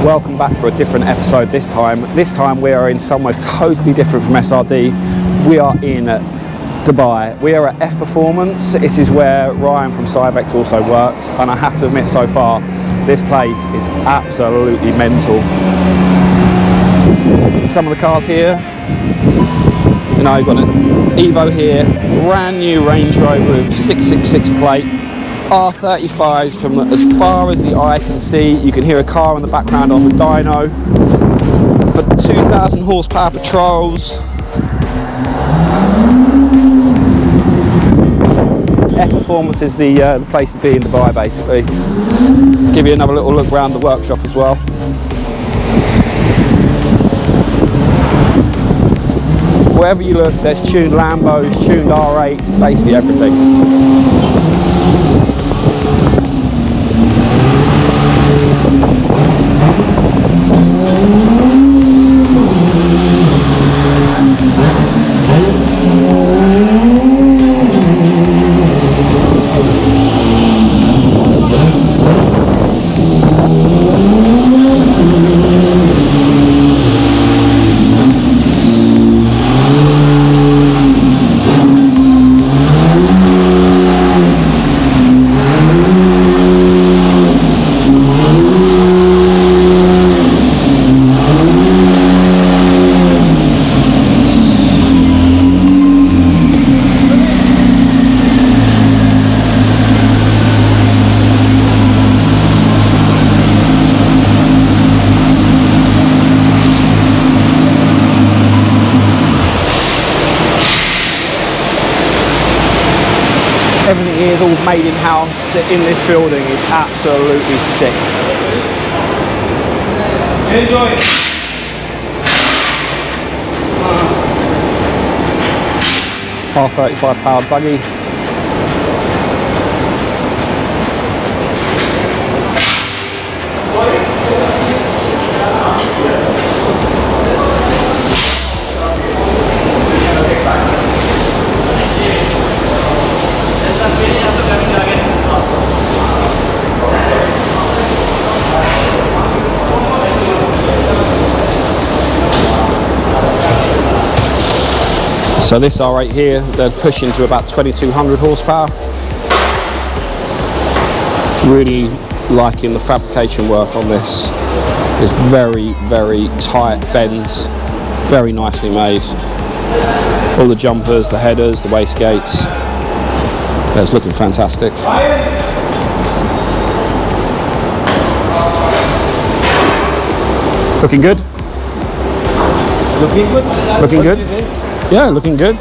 Welcome back for a different episode this time. This time we are in somewhere totally different from SRD. We are in Dubai. We are at Fperformance. This is where Ryan from Syvecs also works, and I have to admit, so far this place is absolutely mental. Some of the cars here, you know, you've got an Evo here, brand new Range Rover with 666 plate, R35s from as far as the eye can see. You can hear a car in the background on the dyno, but 2,000 horsepower patrols. Fperformance is the place to be in Dubai, basically. Give you another little look around the workshop as well. Wherever you look, there's tuned Lambos, tuned R8s, basically everything. Everything here is all made in-house in this building. Is absolutely sick. Enjoy. R35 powered buggy. So this R8 here, they're pushing to about 2,200 horsepower. Really liking the fabrication work on this. It's very, very tight bends, very nicely made. All the jumpers, the headers, the wastegates. It's looking fantastic. Looking good? Looking good? Looking good? Yeah, looking good.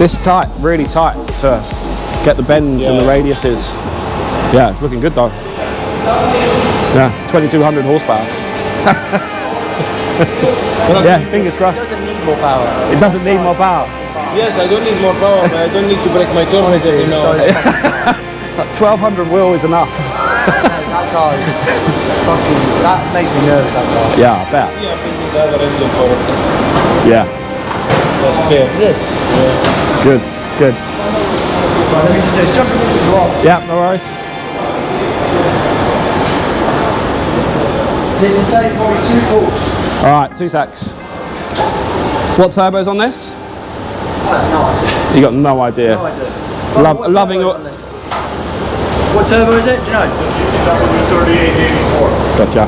This tight, really tight to get the bends and the radiuses. Yeah, it's looking good though. Yeah, 2,200 horsepower. Yeah, fingers crossed. It doesn't need more power. It doesn't need more power. Yes, I don't need more power, but I don't need to break my toes every now and then. 1,200 wheel is enough. That car is fucking, that makes me nervous, that car. Yeah, I bet. See, I think this other engine for it. Yeah. That's fair. This? Yeah. Good, good. Right, let me just jump in this as well. Yeah, no worries. This will take probably 2 pulls. Alright, 2 secs. What turbo's on this? I have no idea. You got no idea. No idea. What Loving turbo your... is on this? What turbo is it? Do you know? W3884. Gotcha.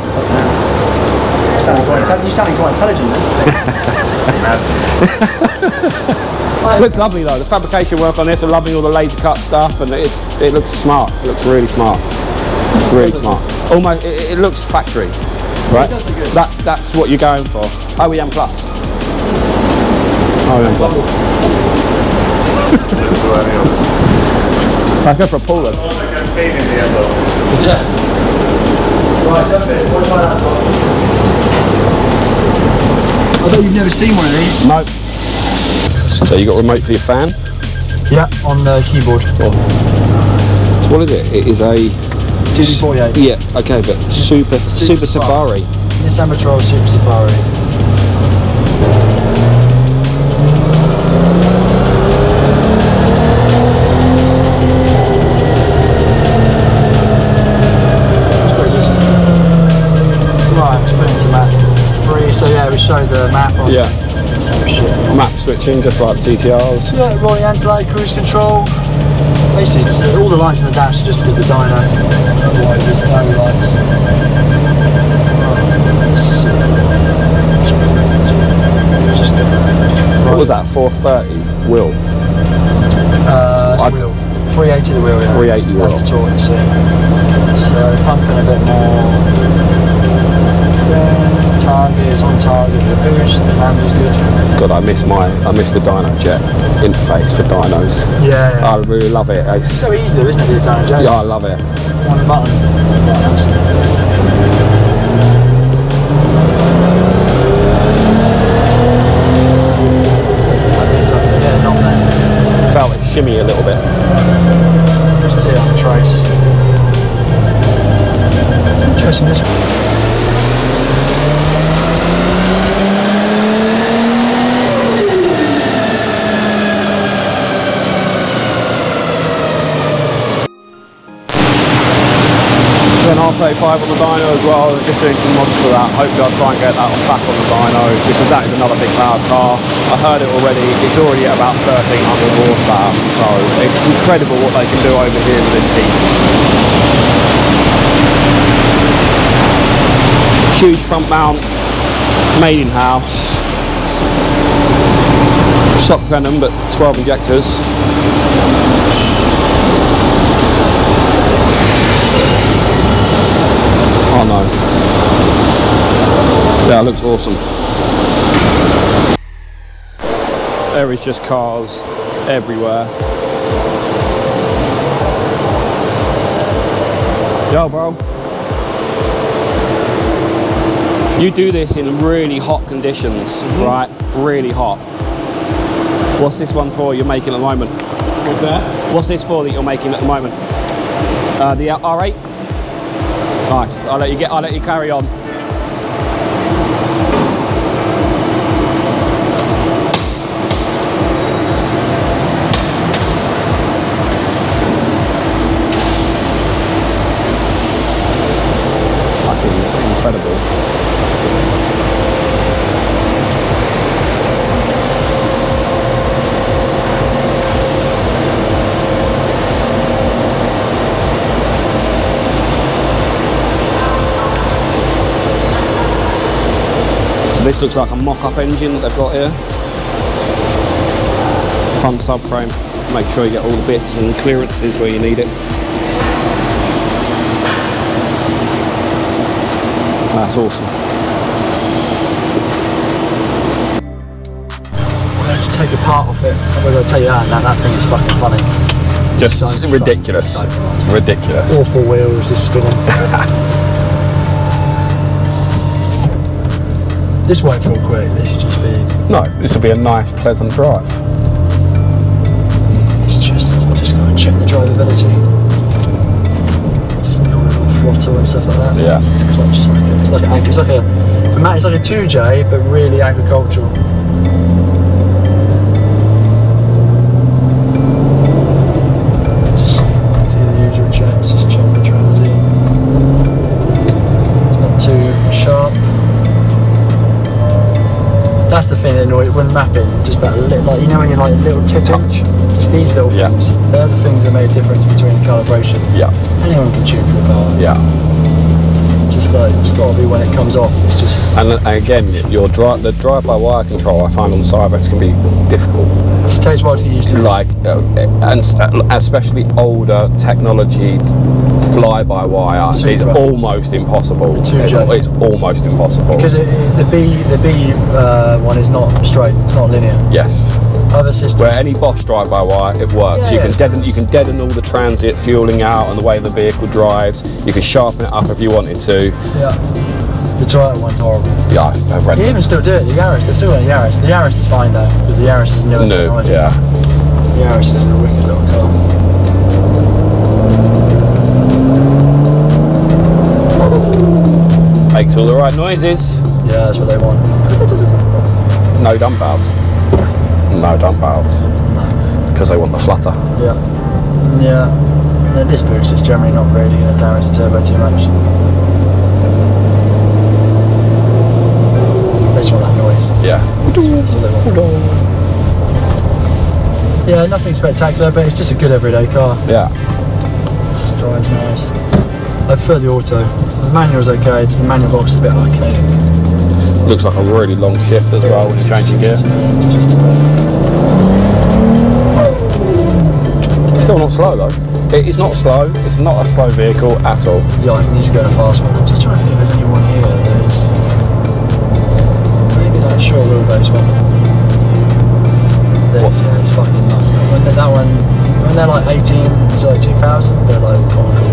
You sounding quite intelligent then. It looks lovely though. The fabrication work on this, I'm loving all the laser cut stuff, and it looks smart. It looks really smart. Really smart. Almost, it looks factory, right? That's what you're going for. OEM plus. OEM plus. Let's go for a pull then. Yeah. Right, jump in. What about that? I thought you've never seen one of these. No. So you got a remote for your fan? Yeah, on the keyboard. Oh. So what is it? It is a TD48. Yeah, okay, but Super Safari. Nissan Patrol Super Safari. Right. Let's put it into map 3. So yeah, we show the map on. Yeah. Same shit. Map switching, just like the GTRs. Yeah, rolling anti-light, cruise control. Basically, so all the lights in the dash are just because of the dyno. Otherwise, there's no lights. What was that? 430 wheel. It's a wheel. 380 the wheel, yeah. 380 wheel. That's the torque you see. So pumping a bit more. Target is on target with the boost. The camera's good. God, I miss the Dyno Jet interface for dynos. Yeah. I really love it. It's so easy, though, isn't it, with the dyno jet? Yeah, I love it. One button. Felt it shimmy a little bit. Just see it on the trace. It's interesting this one. Then R35 on the dyno as well, just doing some mods to that. Hopefully I'll try and get that back on the dyno because that is another big loud car. I heard it already, it's already at about 1300 horsepower, so it's incredible what they can do over here with this heat. Huge front mount, made in house. Shock venom, but 12 injectors. Oh no. Yeah, it looks awesome. There is just cars everywhere. Yo, bro. You do this in really hot conditions, right? Really hot. What's this one for you're making at the moment? What's that? What's this for that you're making at the moment? The R8? Nice. I'll let you carry on. Fucking incredible. This looks like a mock-up engine that they've got here. Front subframe. Make sure you get all the bits and clearances where you need it. That's awesome. To take a part off it, I've got to tell you that thing is fucking funny. Just so ridiculous. Ridiculous. Awful wheels, just spinning. This won't feel quick, this is just speed. No, this will be a nice, pleasant drive. It's just got to check the drivability. Just the oil throttle and stuff like that. Yeah. It's clutch, it's like a 2J, but really agricultural. Just do the usual checks, just check the neutrality. It's not too sharp. That's the thing that annoys when mapping, just that little, like, you know when you're like a little touch, just these little things. They're the things that make a difference between calibration. Yeah. Anyone can tune for a car. Yeah. Just like, it's got to be when it comes off, it's just... And again, the drive-by-wire control I find on Syvecs can be difficult. It takes a while to get used to. Like, and especially older technology, fly-by-wire is almost impossible. It's almost impossible. Because the B one is not straight, it's not linear. Yes. Other systems. Where any Bosch drive-by-wire, it works. You can deaden all the transit fueling out and the way the vehicle drives. You can sharpen it up if you wanted to. Yeah. The Toyota one's horrible. Yeah, horrendous. You even still do it. The Yaris, they've still got a Yaris. The Yaris is fine though, because the Yaris is a newer technology. Yeah. The Yaris is a wicked little car. Makes all the right noises. Yeah, that's what they want. No dump valves. No dump valves. No. Because they want the flutter. Yeah. Yeah. This boost is generally not really going to damage the turbo too much. That's what they want. Yeah, nothing spectacular, but it's just a good everyday car. Yeah. Just drives nice. I prefer the auto. The manual's okay, just the manual box is a bit archaic. Looks like a really long shift as well when you're changing gear. It's just a bit. Still not slow though. It is not slow. It's not a slow vehicle at all. Yeah, I can just go in a fast one. I'm just trying to think if there's anyone here. There's maybe that short wheelbase one. There's, yeah, it's fucking nuts. That one, when they're like 18, it's like 2000, they're like comical.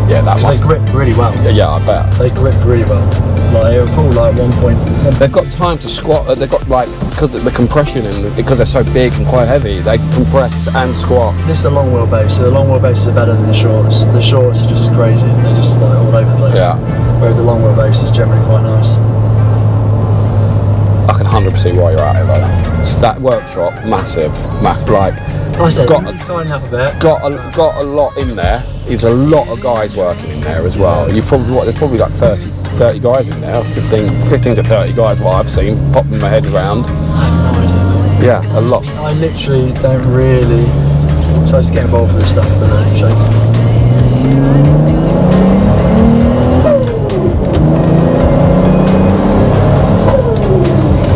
Yeah, that They grip really well. Yeah, I bet. They grip really well. Like it'll pull like 1.1. They've got time to squat. They've got like, because of the compression and because they're so big and quite heavy, they compress and squat. This is the long wheelbase, so the long wheelbases are better than the shorts. The shorts are just crazy. They're just like all over the place. Yeah. Whereas the long wheelbase is generally quite nice. I can 100% see why you're out here, brother. It's that workshop, massive. Like, I said, got tighten up a bit. got a lot in there. There's a lot of guys working in there as well. You probably there's probably like 30 guys in there, 15 to 30 guys. What I've seen, popping my head around. I have no idea. Yeah, a lot. I literally don't really. So I just get involved with this stuff, but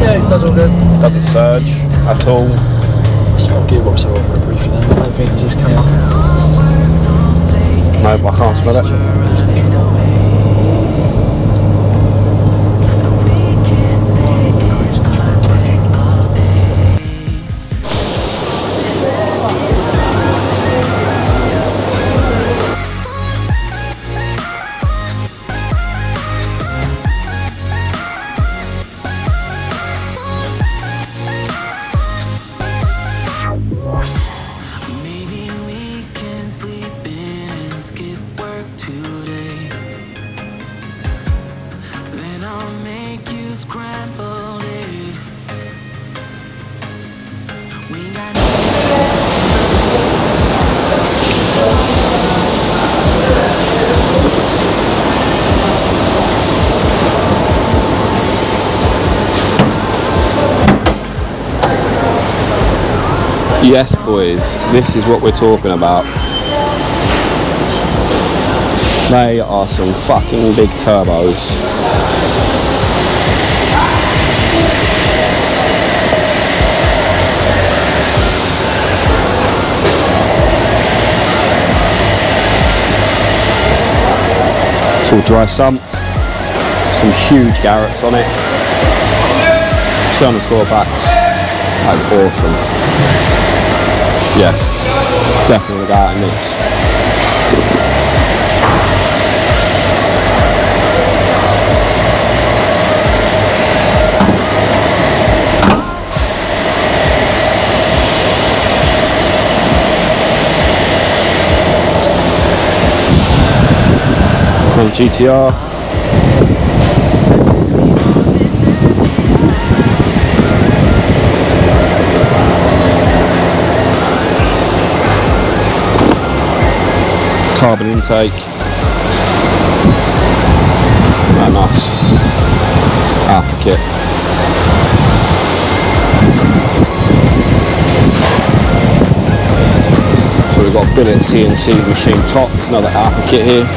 yeah, it does all good. Doesn't surge at all. Small gearbox or briefly then. I don't think it was just coming up. No, I can't smell it. Yes, boys, this is what we're talking about. They are some fucking big turbos. It's all dry sumped. Some huge Garretts on it. External clawbacks. That's awesome. Yes, definitely go out in this. On GTR. Carbon intake. Oh, nice. Alpha kit. So we've got billet CNC machine top. Another Alpha kit here.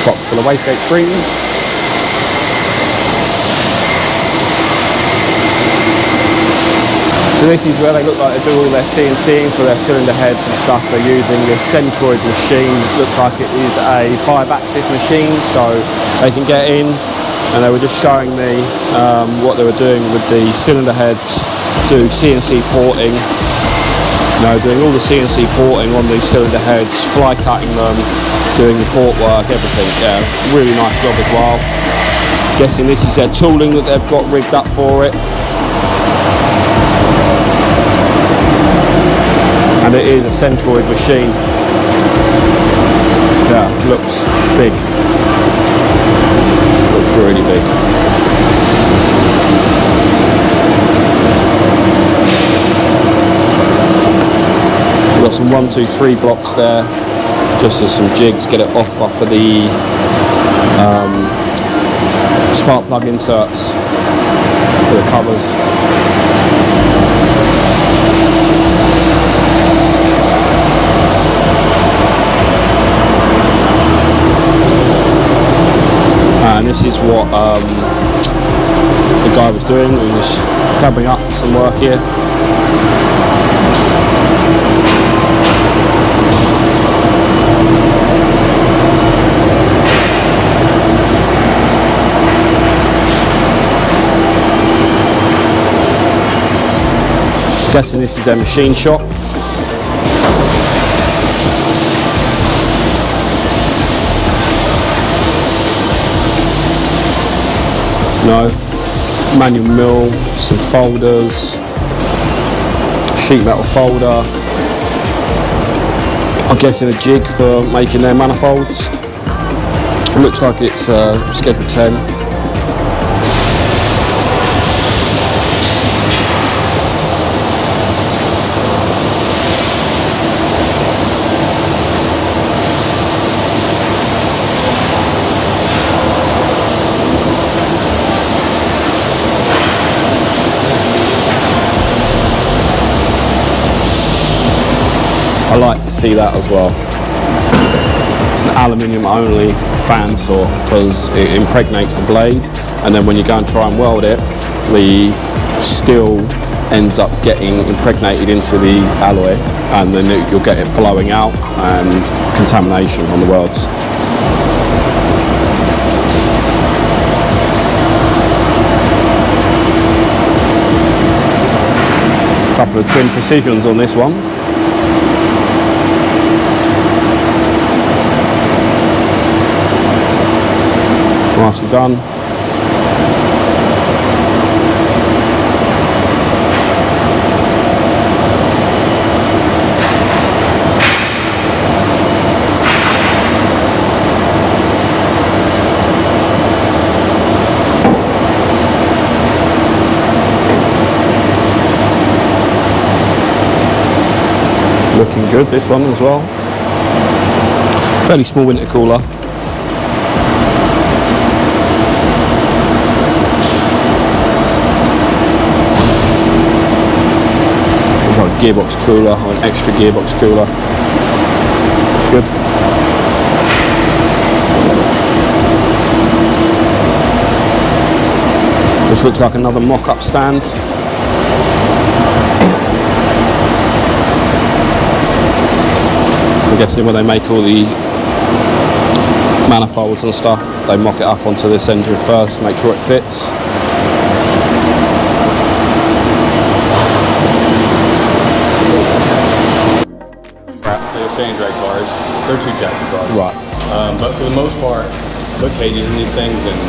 Box full of wastegate springs. So this is where they look like they do all their CNCing for their cylinder heads and stuff. They're using this centroid machine. Looks like it is a 5-axis machine, so they can get in, and they were just showing me what they were doing with the cylinder heads, do CNC porting. Doing all the CNC porting on these cylinder heads, fly cutting them, doing the port work, everything. Yeah, really nice job as well. Guessing this is their tooling that they've got rigged up for it. And it is a centroid machine. Yeah, looks big. Looks really big. 1, 2, 3 blocks there, just as some jigs, get it off of the spark plug inserts for the covers. And this is what the guy was doing. He was fabbing up some work here. Guessing this is their machine shop. No, manual mill, some folders, sheet metal folder. I'm guessing a jig for making their manifolds. It looks like it's schedule 10. I like to see that as well. It's an aluminium only bandsaw because it impregnates the blade, and then when you go and try and weld it, the steel ends up getting impregnated into the alloy, and then you'll get it blowing out and contamination on the welds. Couple of twin precisions on this one. Nicely done. Looking good, this one as well. Fairly small intercooler. Gearbox cooler, or an extra gearbox cooler. It's good. This looks like another mock-up stand. I'm guessing when they make all the manifolds and stuff, they mock it up onto this engine first, make sure it fits. Sand drag cars, they're 2 chassis cars. Right. But for the most part, put cages in these things, and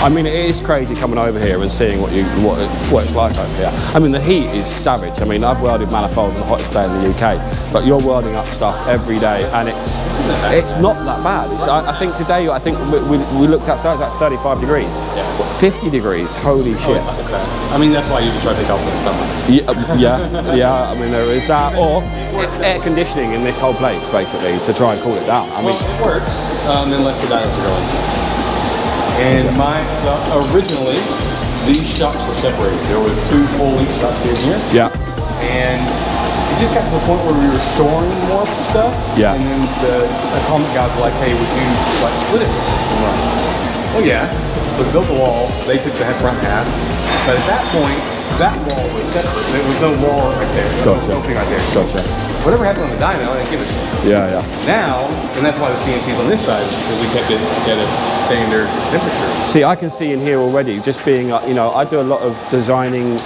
I mean, it is crazy coming over here and seeing what it's like over here. I mean, the heat is savage. I mean, I've welded manifolds on the hottest day in the UK, but you're welding up stuff every day, and it's not that bad. I think today, we looked outside, it's like 35 degrees. Yeah. 50 degrees, holy shit. I mean, that's why you try to take off in the summer. Yeah, I mean, there is that. Or it's air conditioning in this whole place, basically, to try and cool it down. I mean, it works, unless the dynos are going. And originally, these shops were separated. There was 2 full-length shops here and here. Yeah. And it just got to the point where we were storing more stuff. Yeah. And then the atomic guys were like, hey, would you like split it with us and run? Well, yeah. So we built the wall. They took the front half. But at that point, that wall was separate. There was no wall right there. Gotcha. No opening right there. Gotcha. Whatever happened on the dyno, I didn't give it to them. Yeah. Now, and that's why the CNC's on this side, because we kept it at a standard temperature. See, I can see in here already, just being, I do a lot of designing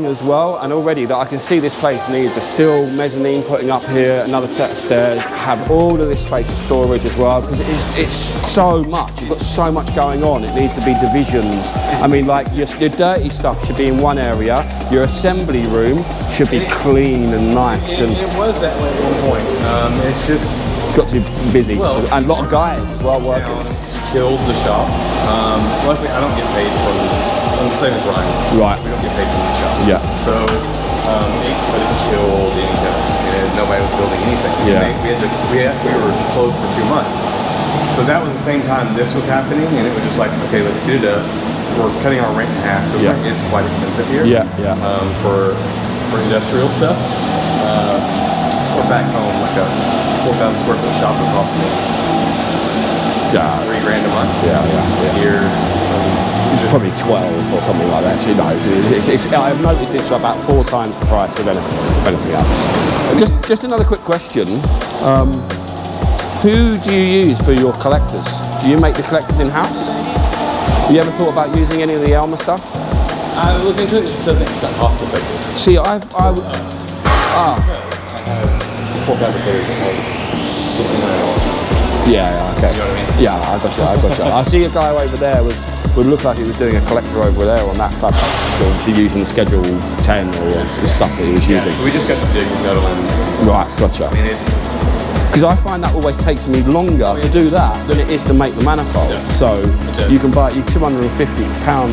as well, and already that I can see this place needs a steel mezzanine putting up here, another set of stairs, have all of this space for storage as well, because it's so much. You've got so much going on. It needs to be divisions. I mean, like your dirty stuff should be in one area. Your assembly room should be clean and nice. It was that way at one point. It's just got to be busy, and a lot of guys as well working. Kills the shop. Luckily, I don't get paid from the same as Ryan. Right. We don't get paid from the shop. Yeah. So but it killed anything, and nobody was building anything. Yeah. We were closed for 2 months. So that was the same time this was happening, and it was just like, okay, let's get it up. We're cutting our rent in half because Yeah. rent is quite expensive here. Yeah, yeah. For industrial stuff. Or back home, like a 4,000 square foot shop would cost me Yeah. $3,000 a month. Yeah. Here, Probably 12 or something like that. Actually, no. I've noticed it's about 4 times the price of anything else. Just another quick question. Who do you use for your collectors? Do you make the collectors in-house? Have you ever thought about using any of the Elmer stuff? I looked into it, it just doesn't, it's not cost effective. See, I have 4 fabricators that have yeah, okay. You know what I mean? Yeah, I got you. I see a guy over there would look like he was doing a collector over there on that fabric, obviously using Schedule 10 or stuff that he was using. So we just got the jig metal in. Right, gotcha. I mean, it's Because I find that always takes me longer to do that than it is to make the manifold. Yeah. So does. you can buy £250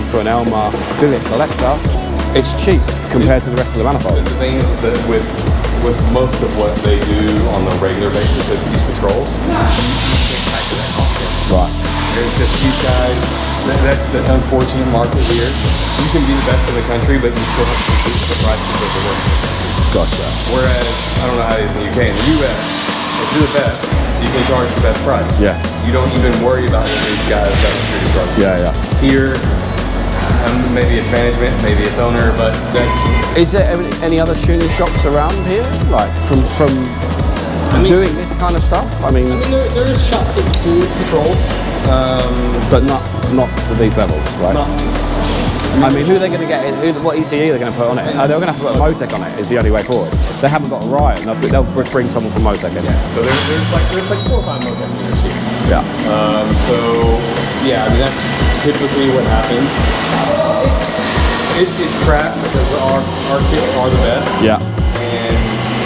for an Elmer billet collector. It's cheap compared to the rest of the manifold. the thing is that with most of what they do on a regular basis with these patrols, Right. there's just these guys. That's the unfortunate market here. You can be the best in the country, but you still have to compete with the prices of the work. Gotcha. Whereas I don't know how it is in the UK. In the US, if you're the best, you can charge the best price. Yeah. You don't even worry about what these guys got the security charge. Yeah. Here, maybe it's management, maybe it's owner, but that's. Is there any other tuning shops around here, like from doing this kind of stuff? I mean, There are shops that do patrols. but not to these levels, right? I mean, who are they going to get? What ECE they're going to put on it? They're going to have to put a Motec on it. Is the only way forward. They haven't got a Ryan. They'll bring someone from Motec in. So there's like 4 or 5 Motec meters here. Yeah. So yeah, I mean that's typically what happens. It's crap because our kits are the best. Yeah. And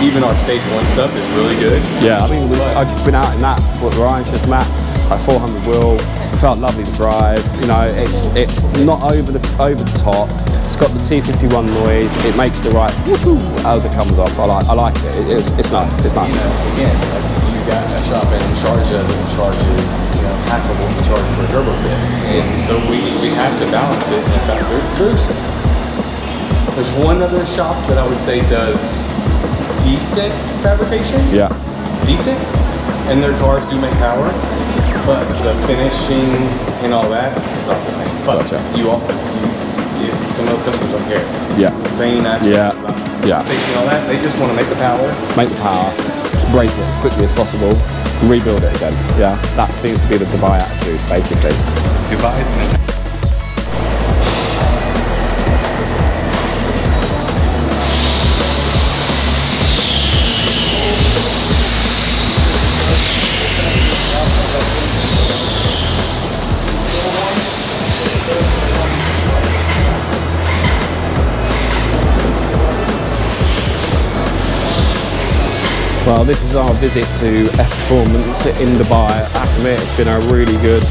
even our stage 1 stuff is really good. Yeah. I mean, I've just been out in that. What Ryan's just mapped, like 400 wheel. It felt lovely to drive. You know, it's not over the top. It's got the T51 noise. It makes the right as it comes off. I like it. It's nice. It's nice. You know, again, like you got a shop in Sharjah that charges, half of what we charge for a turbo kit. And so we have to balance it. And in fact, there's one other shop that I would say does decent fabrication. Yeah. Decent. And their cars do make power. But the finishing and all that is not the same. But Gotcha. some of those customers don't care. Yeah. Saying that. Yeah. Safety and all that, they just want to make the power. Make the power, break it as quickly as possible, rebuild it again. Yeah. That seems to be the Dubai attitude, basically. Dubai is an Well, this is our visit to Fperformance in Dubai. I have to admit, it's been a really good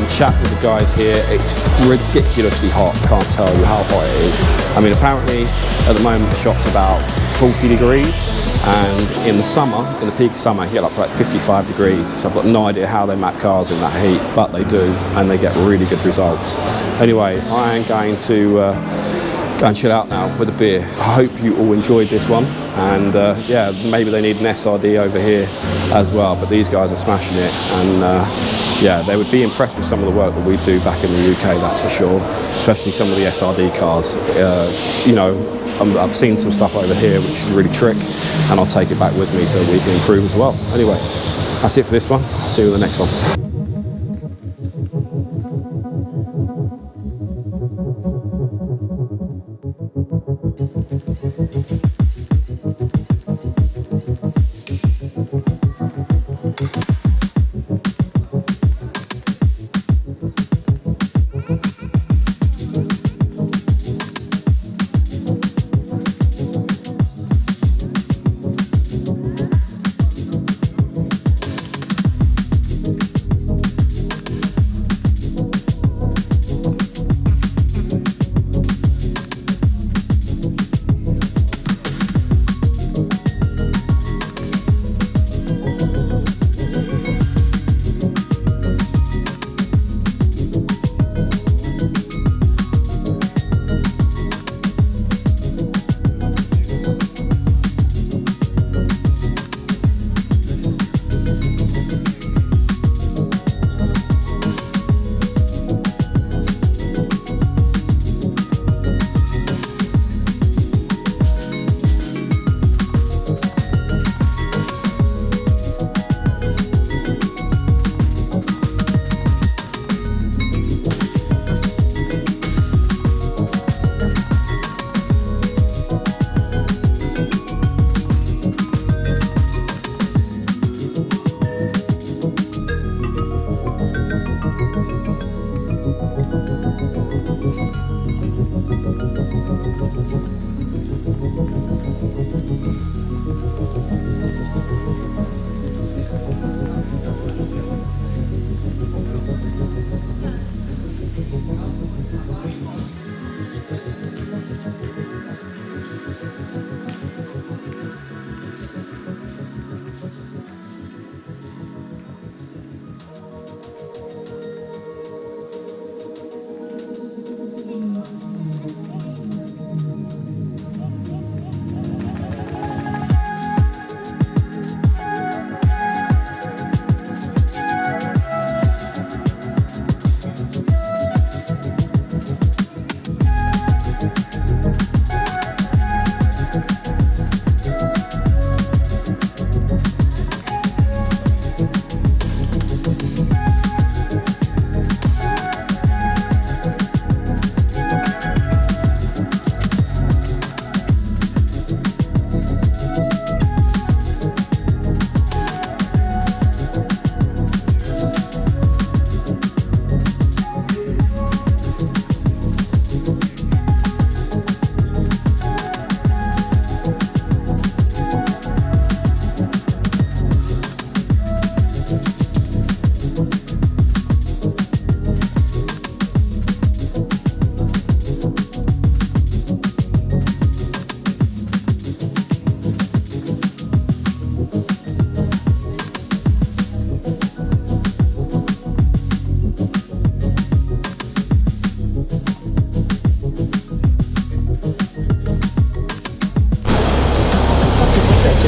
chat with the guys here. It's ridiculously hot, can't tell you how hot it is. I mean, apparently at the moment the shop's about 40 degrees, and in the summer, in the peak of summer, you get up to like 55 degrees. So I've got no idea how they map cars in that heat, but they do, and they get really good results. Anyway, I am going to go and chill out now with a beer. I hope you all enjoyed this one, and yeah, maybe they need an SRD over here as well, but these guys are smashing it, and yeah, they would be impressed with some of the work that we do back in the UK, that's for sure, especially some of the SRD cars. You know, I've seen some stuff over here which is really trick, and I'll take it back with me so we can improve as well. Anyway, that's it for this one. I'll see you in the next one.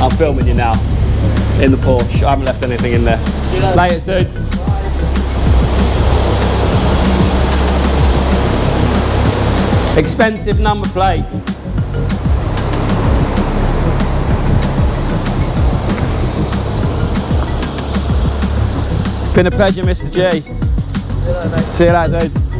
I'm filming you now in the Porsche. I haven't left anything in there. Latest, dude. Expensive number plate. It's been a pleasure, Mr. G. See you later, dude.